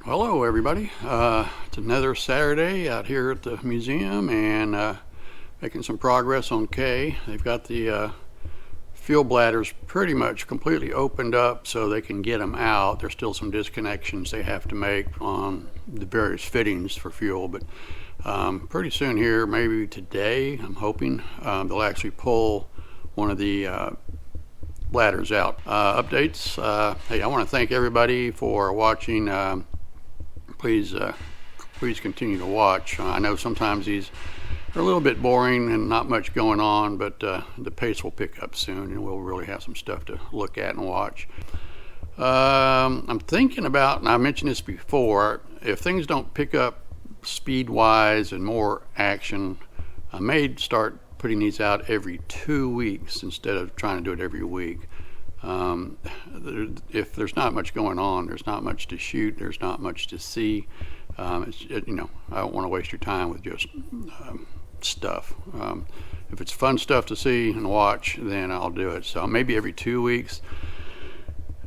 Hello everybody. It's another Saturday out here at the museum and making some progress on K. They've got the fuel bladders pretty much completely opened up so they can get them out. There's still some disconnections they have to make on the various fittings for fuel, but pretty soon here, maybe today, I'm hoping, they'll actually pull one of the bladders out. Updates. Hey, I want to thank everybody for watching. Please continue to watch. I know sometimes these are a little bit boring and not much going on, but the pace will pick up soon and we'll really have some stuff to look at and watch. I'm thinking about, and I mentioned this before, if things don't pick up speed-wise and more action, I may start putting these out every 2 weeks instead of trying to do it every week. If there's not much going on, there's not much to shoot, there's not much to see. I don't want to waste your time with just stuff. If it's fun stuff to see and watch, then I'll do it. So maybe every 2 weeks.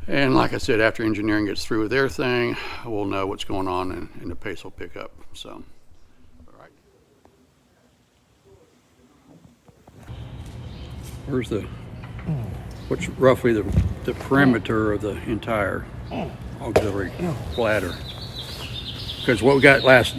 And like I said, after engineering gets through with their thing, we'll know what's going on and the pace will pick up. So, all right. What's roughly the perimeter of the entire auxiliary bladder? Because what we got last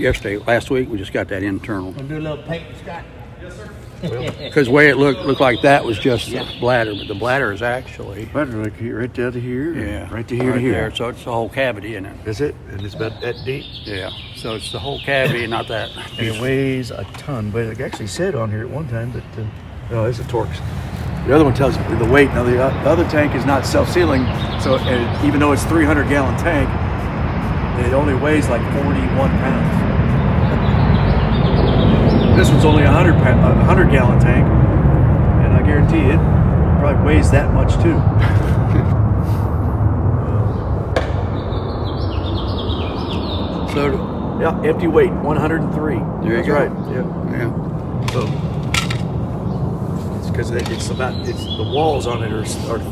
week, we just got that internal. We'll do a little paint, Scott. Yes, sir. Because the way it looked like that was just the bladder, but the bladder is actually Bladder like here, right down to here. Yeah, right to here right to here. there. So it's the whole cavity in it. Is it? And it's about that deep. Yeah. So it's the whole cavity, not that. And it weighs a ton. But it actually said on here at one time that no, it's a Torx. The other one tells you the weight. Now the other tank is not self-sealing, so even though it's 300-gallon tank, it only weighs like 41 pounds. This one's only a 100-gallon tank, and I guarantee it probably weighs that much too. So yeah, empty weight 103. There you go. Right. Yeah. So it's because the walls on it are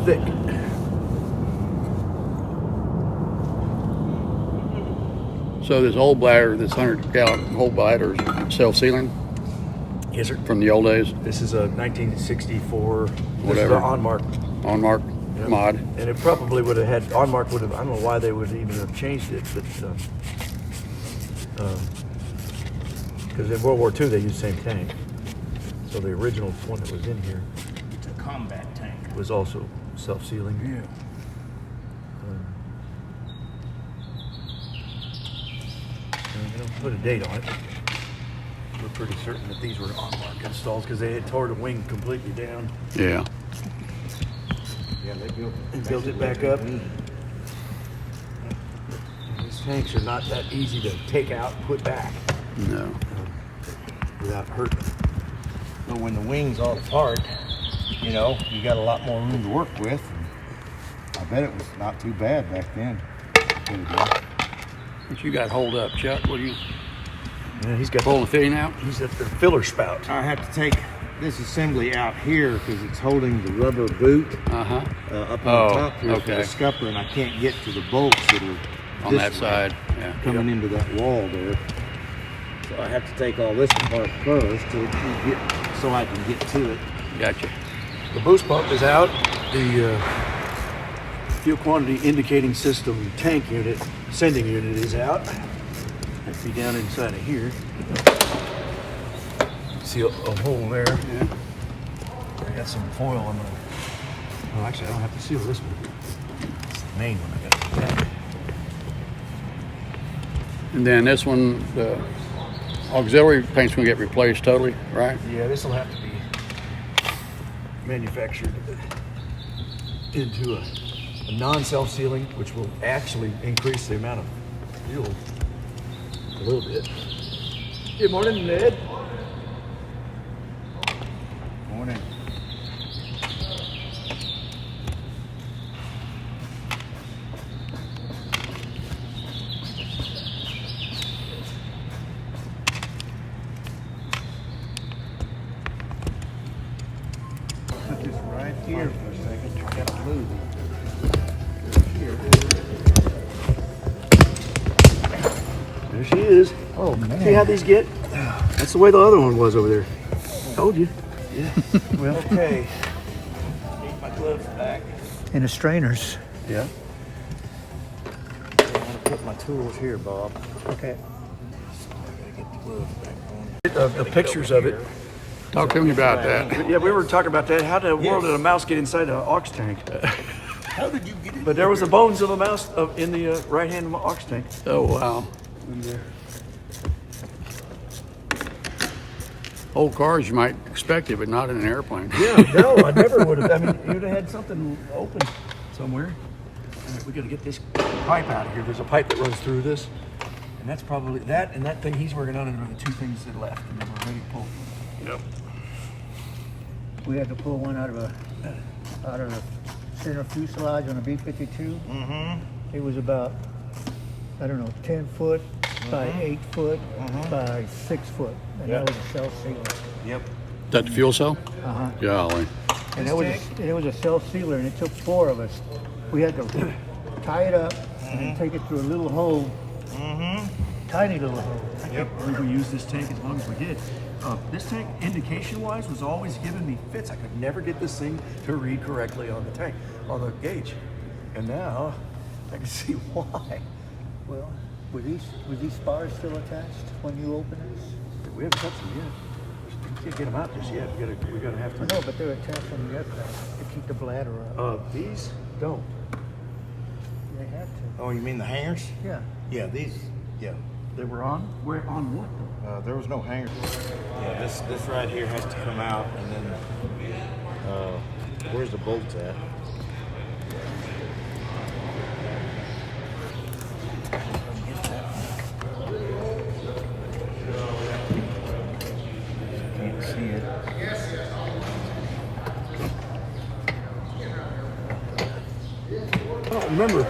thick. So this old bladder, this 100-gallon whole bladder, is self-sealing? Yes, sir. From the old days? This is a 1964 Whatever. On-mark mod. And it probably would have had On-mark would have. I don't know why they would even have changed it, but because in World War II they used the same tank. So the original one that was in here, It's a combat tank. was also self-sealing. Yeah. They don't put a date on it. We're pretty certain that these were On-mark installs because they had tore the wing completely down. Yeah. Yeah, they built it back up. And these tanks are not that easy to take out and put back No. without hurting. But when the wing's all apart, you got a lot more room to work with. I bet it was not too bad back then. What you got hold up, Chuck? What are you Yeah, he's got pulling the fitting out? He's at the filler spout. I have to take this assembly out here because it's holding the rubber boot up on top here for the scupper, and I can't get to the bolts that are On that side. Yeah. coming into that wall there. So I have to take all this apart first so I can get to it. Gotcha. The boost pump is out. The fuel quantity indicating system tank unit, sending unit is out. That'd be down inside of here. See a hole there. Yeah. I got some foil on the. Oh, actually, I don't have to seal this one. It's the main one I got to do that. And then this one, the auxiliary paint's gonna get replaced totally, right? Yeah, this will have to be manufactured into a non-self-sealing, which will actually increase the amount of fuel a little bit. Good morning, Ned. Morning. Put this right here for a second. You gotta move it. Here. There she is. Oh man. See how these get? That's the way the other one was over there. Told you. Yeah. Well, okay. Need my gloves back. And the strainers. Yeah. I'm gonna put my tools here, Bob. Okay. Get the gloves back on. The pictures of it. Talk to me about that. Yeah, we were talking about that. How the world did a mouse get inside an ox tank? How did you get it? But there was the bones of a mouse in the right-hand ox tank. Oh, wow. Old cars, you might expect it, but not in an airplane. Yeah, no, I never would have. I mean, you'd have had something open somewhere. All right, we got to get this pipe out of here. There's a pipe that runs through this, and that's probably that and that thing he's working on are the two things that left, and then we're ready to pull. Yep. We had to pull one out of the center fuselage on a B-52. Mm-hmm. It was about, I don't know, 10 foot by 8 foot by 6 foot, and that was a self-sealer. Yep. Is that the fuel cell? Uh-huh. Golly. And it was a self-sealer, and it took 4 of us. We had to tie it up and then take it through a little hole, tiny little hole. Yep. I think we used this tank as long as we did. This tank, indication-wise, was always giving me fits. I could never get this thing to read correctly on the tank, on the gauge. And now, I can see why. Well, were these spars still attached when you opened it? We haven't touched them yet. We can't get them out just yet. We gotta have to. No, but they're attached on the aircraft to keep the bladder up. These don't. They had to. Oh, you mean the hangers? Yeah. Yeah, these. Yeah. They were on? Where on what? There was no hangers. Yeah, this right here has to come out, and then where's the bolts at? Can't see it. I don't remember.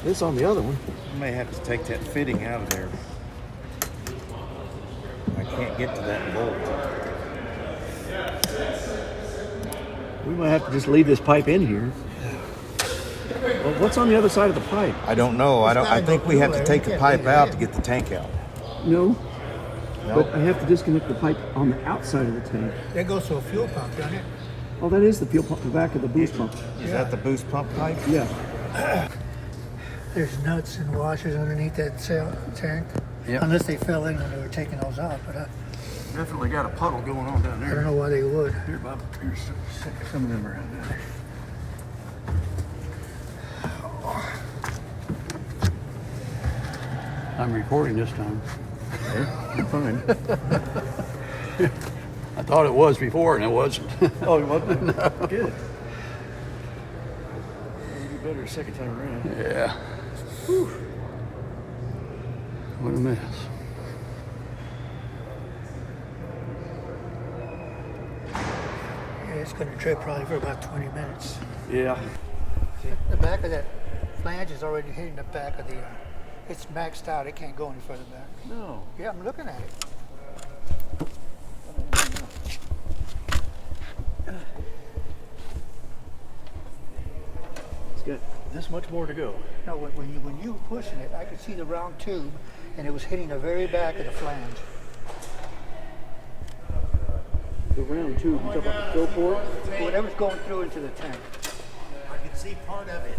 This on the other one. I may have to take that fitting out of there. I can't get to that bolt. We might have to just leave this pipe in here. Well, what's on the other side of the pipe? I don't know. I think we have to take the pipe out to get the tank out. No. Nope. But I have to disconnect the pipe on the outside of the tank. That goes to a fuel pump, doesn't it? Oh, that is the fuel pump, the back of the boost pump. Is that the boost pump pipe? Yeah. There's nuts and washers underneath that tank. Yeah. Unless they fell in when they were taking those out, but I Definitely got a puddle going on down don't there. know why they would. Here, Bob. Here's some of them around down there. I'm recording this time. You're fine. I thought it was before, and it wasn't. Oh, you want no. Good. It'll be better a second time around. Yeah. Whew. What a mess. Yeah, it's going to trip probably for about 20 minutes. Yeah. The back of that flange is already hitting the back of the. It's maxed out. It can't go any further back. No. Yeah, I'm looking at it. It's got this much more to go. No, when you were pushing it, I could see the round tube, and it was hitting the very back of the flange. The round tube, you talking about the fill port? Whatever's going through into the tank. I can see part of it.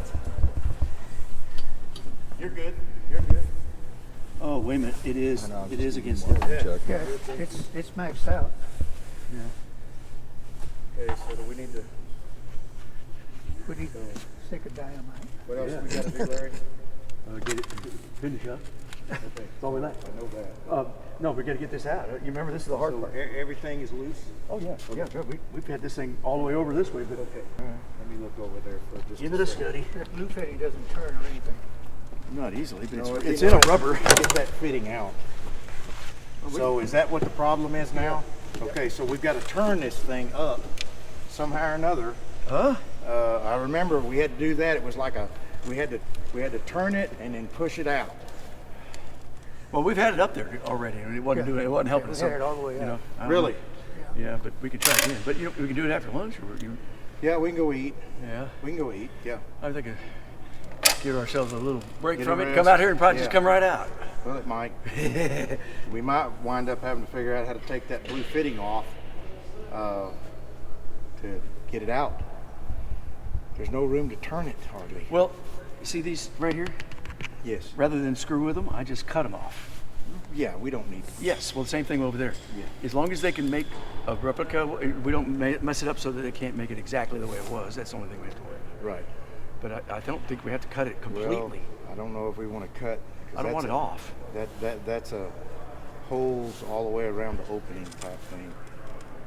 You're good. You're good. Oh, wait a minute. It is against the. Yeah, it's maxed out. Okay, so do we need to. We need to stick a dynamite. What else we got to do, Larry? Get it, finish up. Okay. That's all we like. I know that. No, we got to get this out. You remember, this is the hard So part. everything is loose? Oh, yeah. Yeah, we've had this thing all the way over this way, but. Okay. All right. Let me look over there for just Into a the second. study. That blue fitting doesn't turn or anything. Not easily, but No, it's in a rubber. Get that fitting out. So is that what the problem is now? Okay, so we've got to turn this thing up somehow or another. Huh? I remember we had to do that. It was like we had to turn it and then push it out. Well, we've had it up there already, and it wasn't doing it. It wasn't helping we us. had it all the way you know, up. I don't Really? know. Yeah, but we could try again. But you know, we can do it after lunch, or you. Yeah, we can go eat. Yeah. We can go eat. Yeah. I think. give ourselves a little break Get from a it, rest. come out here and probably just Yeah. come right out. Well, it might. We might wind up having to figure out how to take that blue fitting off to get it out. There's no room to turn it hardly. Well, you see these right here? Yes. Rather than screw with them, I just cut them off. Yeah, we don't need to. Yes, well, the same thing over there. Yeah. As long as they can make a replica, we don't mess it up so that they can't make it exactly the way it was. That's the only thing we have to worry about. Right. But I don't think we have to cut it completely. Well, I don't know if we want to cut. 'cause I don't want it off. That's a holes all the way around the opening type thing,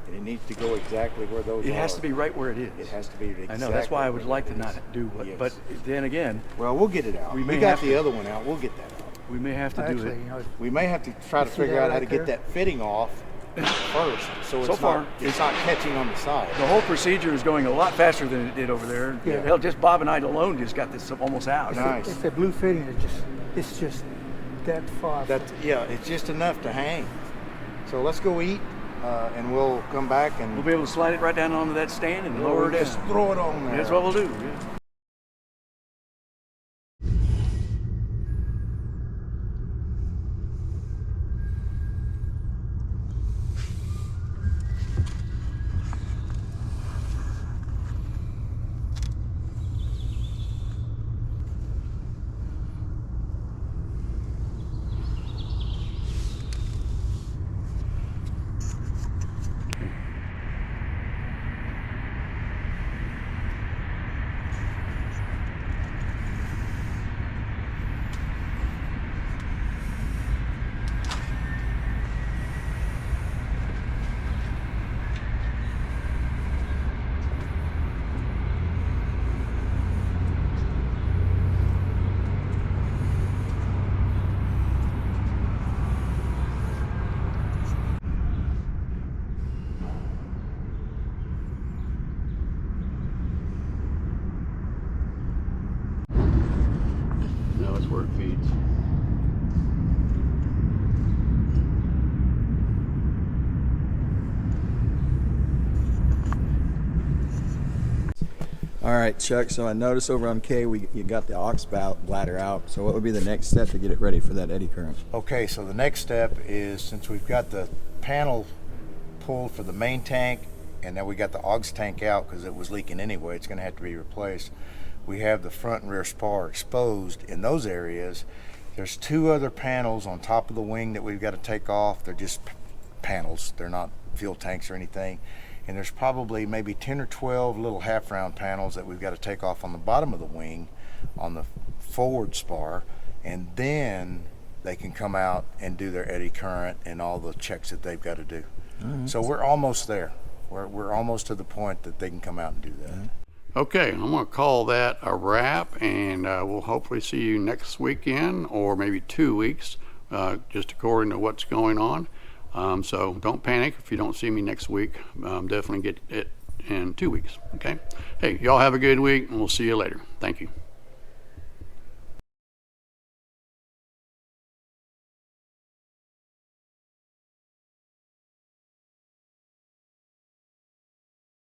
and it needs to go exactly where those are. It has to be right where it is. It has to be exactly. I know, that's why I would where like it to not is. do what, Yes. but then again, Well, we'll get it out. We We may got have the to. other one out. We'll get that out. we may have to do Actually, it. you know, We may have to try to see figure that out how to right get there? that fitting off first, so So it's far, not it's not catching on the side. The whole procedure is going a lot faster than it did over there. Yeah. Hell, just Bob and I alone just got this almost out. Nice. it's the blue fitting is it's just that far. That's it's just enough to hang. So let's go eat, and we'll come back and We'll be able to slide it right down onto that stand and lower it just down. throw it on there. That's what we'll do. Yeah. No, it's where it feeds. All right, Chuck, so I noticed over on K you got the aux bladder out. So what would be the next step to get it ready for that eddy current? Okay, so the next step is, since we've got the panel pulled for the main tank, and then we got the aux tank out because it was leaking anyway, it's going to have to be replaced. We have the front and rear spar exposed in those areas. There's two other panels on top of the wing that we've got to take off. They're just panels, they're not fuel tanks or anything. And there's probably maybe 10 or 12 little half round panels that we've got to take off on the bottom of the wing on the forward spar, and then they can come out and do their eddy current and all the checks that they've got to do. So we're almost there. We're almost to the point that they can come out and do that. Okay, I'm going to call that a wrap, and we'll hopefully see you next weekend or maybe 2 weeks, just according to what's going on. So don't panic if you don't see me next week. Definitely get it in 2 weeks, okay? Hey, y'all have a good week, and we'll see you later. Thank you.